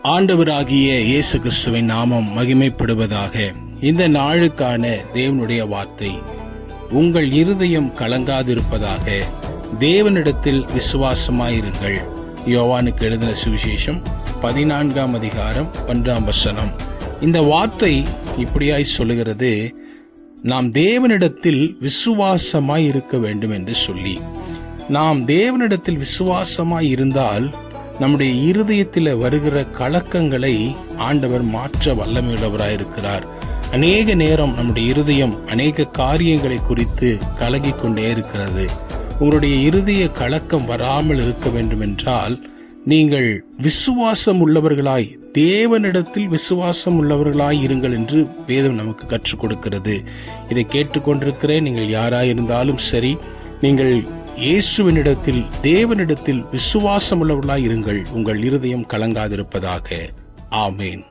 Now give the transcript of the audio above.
ஆண்டவராகிய இயேசு கிறிஸ்துவின் நாமம் மகிமைப்படுவதாக. இந்த நாளுக்கான தேவனுடைய வார்த்தை, உங்கள் இருதயம் கலங்காதிருப்பதாக, தேவனிடத்தில் விசுவாசமாயிருங்கள். யோவானுக்கு எழுதின சுவிசேஷம் 14ஆம் அதிகாரம் 1ஆம் வசனம். இந்த வார்த்தை இப்படியாய் சொல்லுகிறது, நாம் தேவனிடத்தில் விசுவாசமாய் இருக்க வேண்டும் என்று சொல்லி. நாம் தேவனிடத்தில் விசுவாசமாய் இருந்தால் நம்முடைய இருதயத்தில் வருகிற கலக்கங்களை ஆண்டவர் மாற்ற வல்லமையுள்ளவராயிருக்கிறார். அநேக நேரம் நம்முடைய இருதயம் அநேக காரியங்களை குறித்து கலங்கிக் கொண்டே இருக்கிறது. உங்களுடைய இருதய கலக்கம் வராமல் இருக்க வேண்டும் என்றால் நீங்கள் விசுவாசம் உள்ளவர்களாய், தேவனிடத்தில் விசுவாசம் உள்ளவர்களாய் இருங்கள் என்று வேதம் நமக்கு கற்றுக் கொடுக்கிறது. இதை கேட்டுக்கொண்டிருக்கிறேன் நீங்கள் யாராயிருந்தாலும் சரி, நீங்கள் இயேசுவினிடத்தில், தேவனிடத்தில் விசுவாசம் உள்ளவர்களாய் இருங்கள். உங்கள் இருதயம் கலங்காதிருப்பதாக. ஆமேன்.